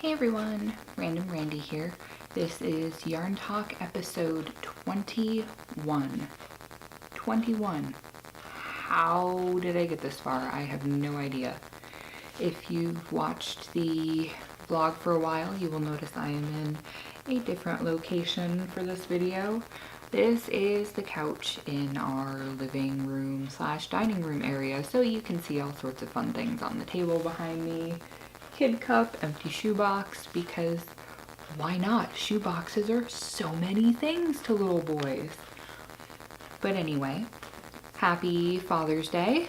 Hey everyone, Random Randy here. This is Yarn Talk episode 21. 21. How did I get this far? I have no idea. If you've watched the vlog for a while, you will notice I am in a different location for this video. This is the couch in our living room / dining room area, so you can see all sorts of fun things on the table behind me. Kid cup, empty shoebox, because why not? Shoe boxes are so many things to little boys. But anyway, happy Father's Day.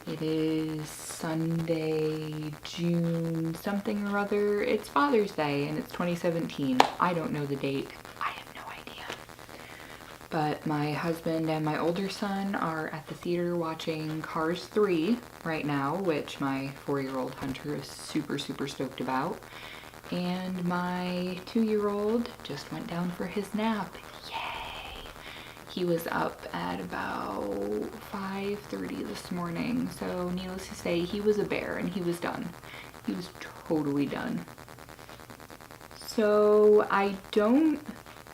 It is Sunday, June something or other. It's Father's Day and it's 2017. I don't know the date. I have no idea. But my husband and my older son are at the theater watching Cars 3 right now, which my 4-year-old Hunter is super stoked about. And my 2-year-old just went down for his nap. Yay! He was up at about 5:30 this morning, so needless to say, he was a bear and he was done. He was totally done. So I don't,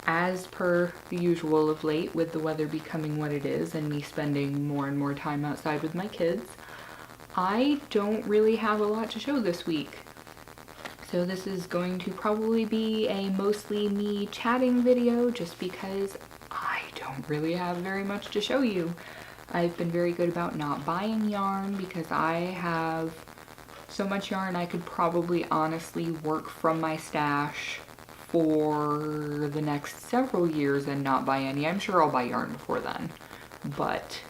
as per the usual of late, with the weather becoming what it is and me spending more and more time outside with my kids, I don't really have a lot to show this week. So this is going to probably be a mostly me chatting video just because I don't really have very much to show you. I've been very good about not buying yarn because I have so much yarn I could probably honestly work from my stash for the next several years and not buy any. I'm sure I'll buy yarn before then, but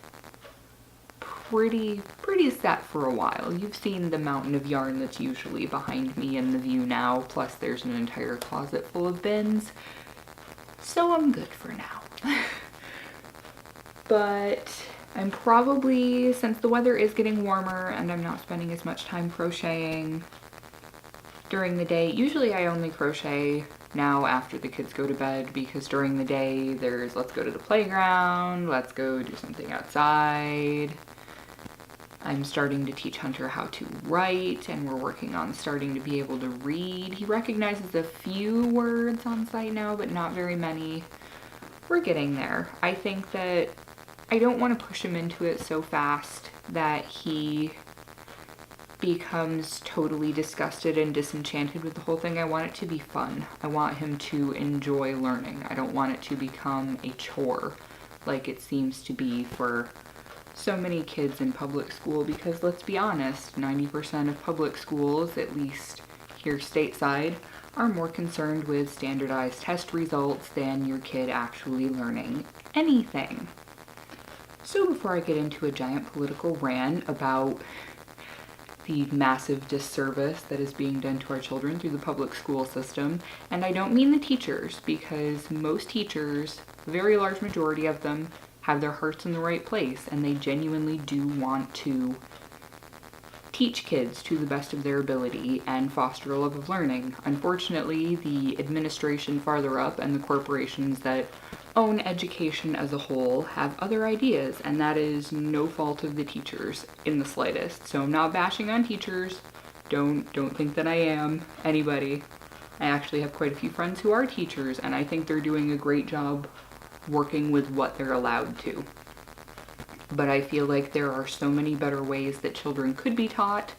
pretty set for a while. You've seen the mountain of yarn that's usually behind me in the view now, plus there's an entire closet full of bins, so I'm good for now. But I'm probably, since the weather is getting warmer and I'm not spending as much time crocheting during the day, usually I only crochet now after the kids go to bed, because during the day there's let's go to the playground, let's go do something outside. I'm starting to teach Hunter how to write, and we're working on starting to be able to read. He recognizes a few words on sight now, but not very many. We're getting there. I think that I don't want to push him into it so fast that he becomes totally disgusted and disenchanted with the whole thing. I want it to be fun. I want him to enjoy learning. I don't want it to become a chore like it seems to be for so many kids in public school, because let's be honest, 90% of public schools, at least here stateside, are more concerned with standardized test results than your kid actually learning anything. So before I get into a giant political rant about the massive disservice that is being done to our children through the public school system, and I don't mean the teachers, because most teachers, a very large majority of them, have their hearts in the right place and they genuinely do want to teach kids to the best of their ability and foster a love of learning. Unfortunately, the administration farther up and the corporations that own education as a whole have other ideas, and that is no fault of the teachers in the slightest. So I'm not bashing on teachers. Don't think that I am anybody. I actually have quite a few friends who are teachers, and I think they're doing a great job working with what they're allowed to. But I feel like there are so many better ways that children could be taught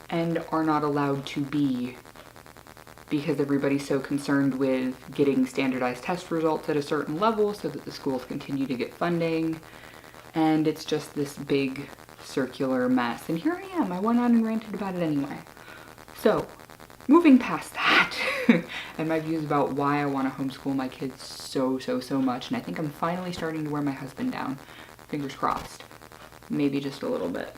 and are not allowed to be, because everybody's so concerned with getting standardized test results at a certain level so that the schools continue to get funding. And it's just this big circular mess. And here I am. I went on and ranted about it anyway. So, moving past that, and my views about why I want to homeschool my kids so much, and I think I'm finally starting to wear my husband down. Fingers crossed. Maybe just a little bit.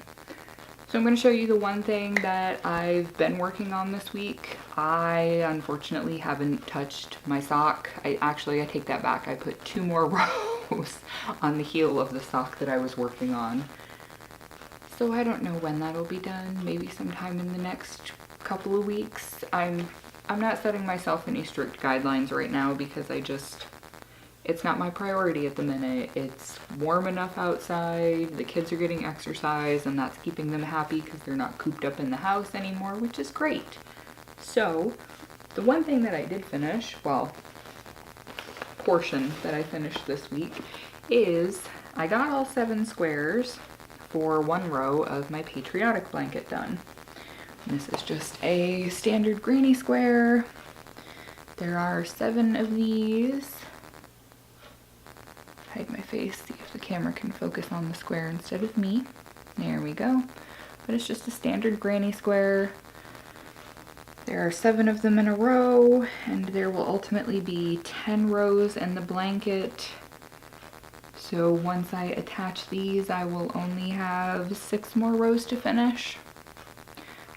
So I'm going to show you the one thing that I've been working on this week. I unfortunately haven't touched my sock. I take that back. I put 2 more rows on the heel of the sock that I was working on. So I don't know when that'll be done. Maybe sometime in the next couple of weeks. I'm not setting myself any strict guidelines right now because it's not my priority at the minute. It's warm enough outside, the kids are getting exercise, and that's keeping them happy because they're not cooped up in the house anymore, which is great. So, the one thing that I did finish, well, portion that I finished this week, is I got all 7 squares for one row of my patriotic blanket done. This is just a standard granny square. There are 7 of these. Hide my face, see if the camera can focus on the square instead of me. There we go. But it's just a standard granny square. There are 7 of them in a row, and there will ultimately be 10 rows in the blanket. So once I attach these, I will only have 6 more rows to finish.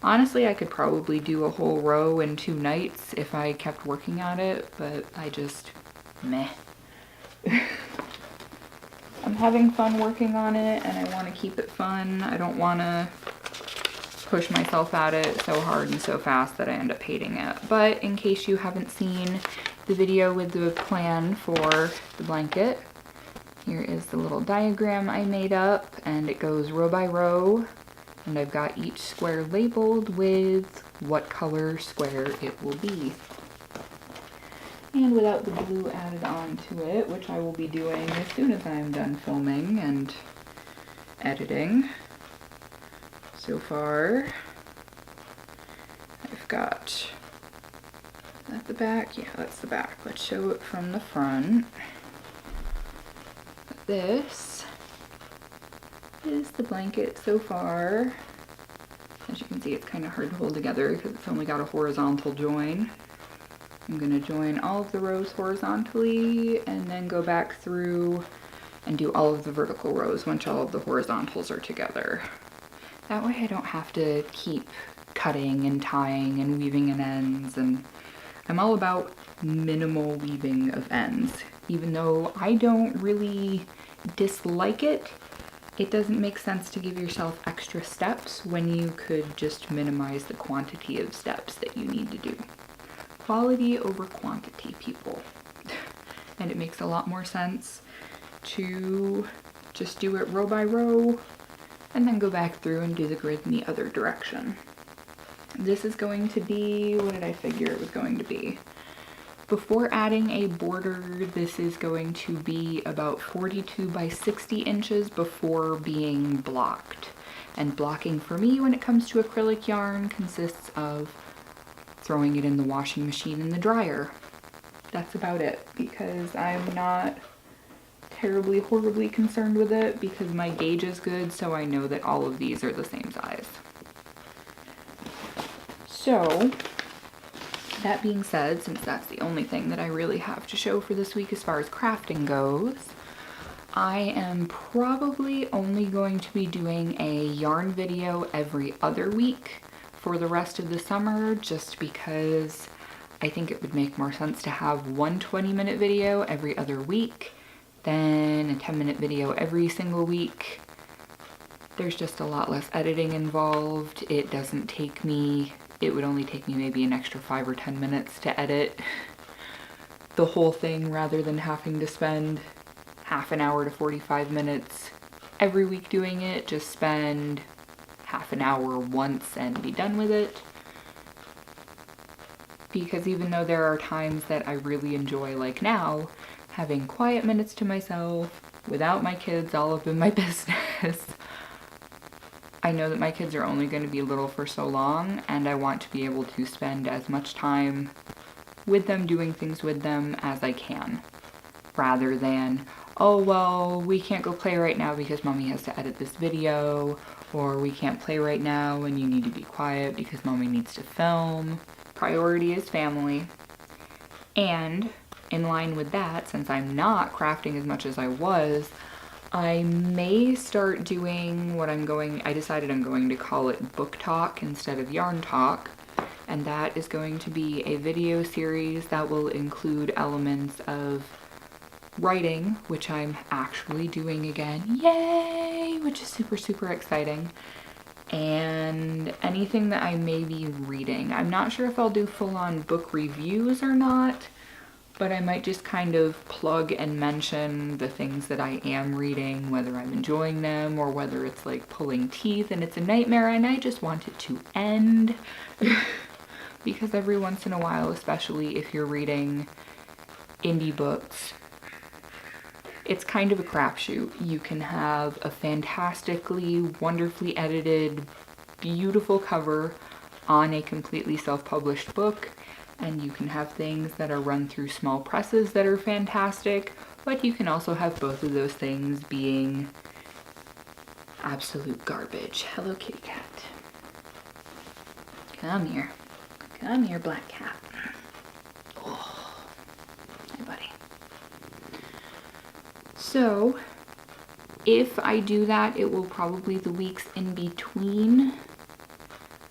Honestly, I could probably do a whole row in 2 nights if I kept working at it, but I just, meh. I'm having fun working on it, and I want to keep it fun. I don't want to push myself at it so hard and so fast that I end up hating it. But in case you haven't seen the video with the plan for the blanket, here is the little diagram I made up, and it goes row by row, and I've got each square labeled with what color square it will be. And without the blue added on to it, which I will be doing as soon as I'm done filming and editing. So far, I've got, is that the back? Yeah, that's the back. Let's show it from the front. This is the blanket so far. As you can see, it's kind of hard to hold together because it's only got a horizontal join. I'm going to join all of the rows horizontally and then go back through and do all of the vertical rows once all of the horizontals are together. That way I don't have to keep cutting and tying and weaving in ends, and I'm all about minimal weaving of ends. Even though I don't really dislike it, it doesn't make sense to give yourself extra steps when you could just minimize the quantity of steps that you need to do. Quality over quantity, people. And it makes a lot more sense to just do it row by row and then go back through and do the grid in the other direction. This is going to be, what did I figure it was going to be? Before adding a border, this is going to be about 42 by 60 inches before being blocked. And blocking for me when it comes to acrylic yarn consists of throwing it in the washing machine and the dryer. That's about it, because I'm not terribly horribly concerned with it because my gauge is good, so I know that all of these are the same size. So that being said, since that's the only thing that I really have to show for this week as far as crafting goes, I am probably only going to be doing a yarn video every other week for the rest of the summer, just because I think it would make more sense to have one 20-minute video every other week than a 10-minute video every single week. There's just a lot less editing involved. It doesn't take me, it would only take me maybe an extra 5 or 10 minutes to edit the whole thing rather than having to spend half an hour to 45 minutes every week doing it. Just spend half an hour once and be done with it. Because even though there are times that I really enjoy, like now, having quiet minutes to myself without my kids all up in my business, I know that my kids are only going to be little for so long, and I want to be able to spend as much time with them, doing things with them as I can, rather than, oh well, we can't go play right now because mommy has to edit this video, or we can't play right now and you need to be quiet because mommy needs to film. Priority is family. And in line with that, since I'm not crafting as much as I was, I may start doing what I decided I'm going to call it book talk instead of yarn talk. And that is going to be a video series that will include elements of writing, which I'm actually doing again. Yay! Which is super, super exciting. And anything that I may be reading. I'm not sure if I'll do full-on book reviews or not, but I might just kind of plug and mention the things that I am reading, whether I'm enjoying them or whether it's like pulling teeth and it's a nightmare and I just want it to end. because every once in a while, especially if you're reading indie books, it's kind of a crapshoot. You can have a fantastically, wonderfully edited, beautiful cover on a completely self-published book, and you can have things that are run through small presses that are fantastic, but you can also have both of those things being absolute garbage. Hello, kitty cat. Come here. Come here, black cat. Oh, hi, buddy. So, if I do that, it will probably be the weeks in between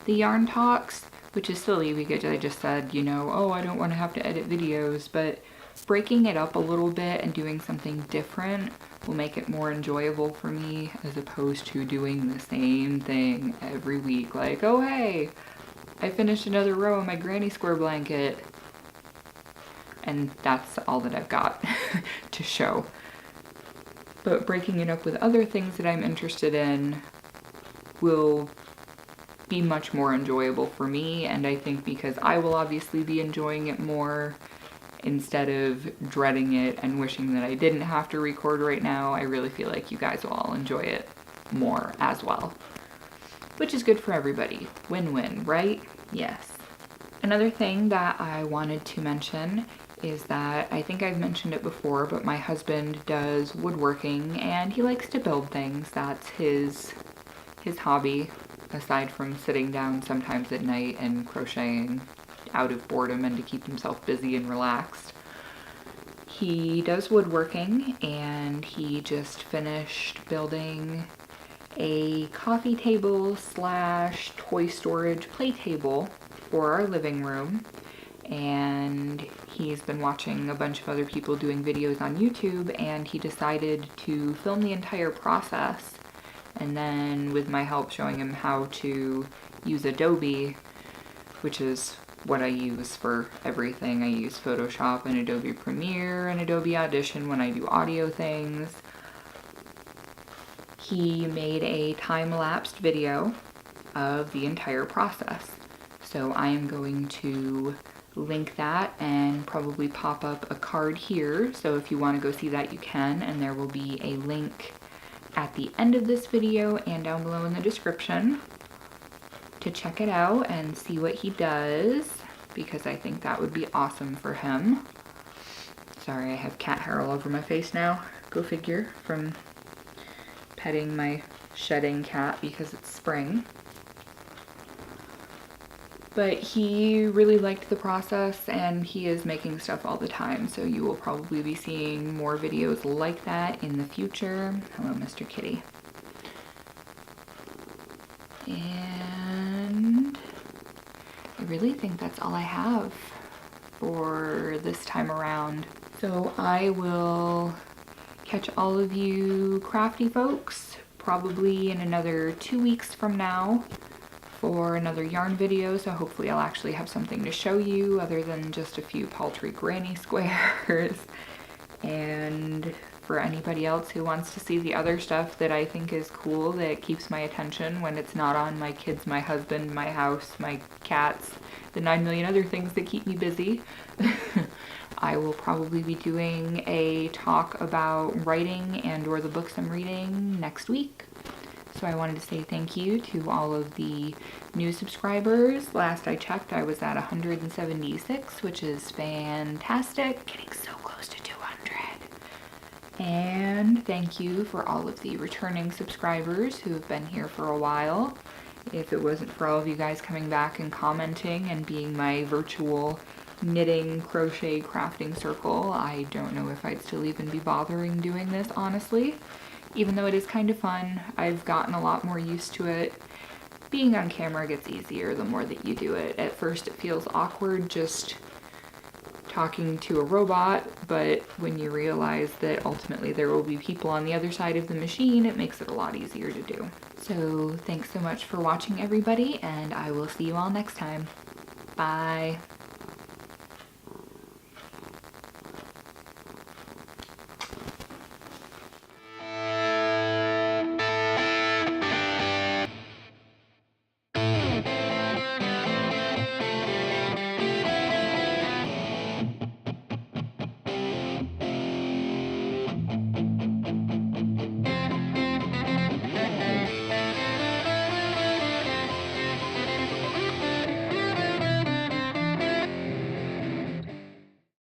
the yarn talks, which is silly because I just said, you know, oh, I don't want to have to edit videos, but breaking it up a little bit and doing something different will make it more enjoyable for me, as opposed to doing the same thing every week. Like, oh hey, I finished another row of my granny square blanket. And that's all that I've got to show. But breaking it up with other things that I'm interested in will be much more enjoyable for me, and I think because I will obviously be enjoying it more, instead of dreading it and wishing that I didn't have to record right now, I really feel like you guys will all enjoy it more as well. Which is good for everybody. Win-win, right? Yes. Another thing that I wanted to mention is that, I think I've mentioned it before, but my husband does woodworking and he likes to build things. That's his hobby, aside from sitting down sometimes at night and crocheting out of boredom and to keep himself busy and relaxed. He does woodworking, and he just finished building a coffee table slash toy storage play table for our living room, and he's been watching a bunch of other people doing videos on YouTube, and he decided to film the entire process, and then with my help showing him how to use Adobe, which is what I use for everything. I use Photoshop and Adobe Premiere and Adobe Audition when I do audio things. He made a time-lapsed video of the entire process. So I am going to link that and probably pop up a card here. So if you want to go see that, you can, and there will be a link at the end of this video and down below in the description to check it out and see what he does, because I think that would be awesome for him. Sorry, I have cat hair all over my face now. Go figure, from petting my shedding cat because it's spring. But he really liked the process, and he is making stuff all the time, so you will probably be seeing more videos like that in the future. Hello, Mr. Kitty. And I really think that's all I have for this time around. So I will catch all of you crafty folks probably in another 2 weeks from now for another yarn video, so hopefully I'll actually have something to show you other than just a few paltry granny squares. And for anybody else who wants to see the other stuff that I think is cool, that keeps my attention when it's not on my kids, my husband, my house, my cats, the 9 million other things that keep me busy, I will probably be doing a talk about writing and or the books I'm reading next week. So I wanted to say thank you to all of the new subscribers. Last I checked, I was at 176, which is fantastic. Getting so close to 200. And thank you for all of the returning subscribers who have been here for a while. If it wasn't for all of you guys coming back and commenting and being my virtual knitting, crochet, crafting circle, I don't know if I'd still even be bothering doing this, honestly. Even though it is kind of fun, I've gotten a lot more used to it. Being on camera gets easier the more that you do it. At first it feels awkward just talking to a robot, but when you realize that ultimately there will be people on the other side of the machine, it makes it a lot easier to do. So thanks so much for watching, everybody, and I will see you all next time. Bye.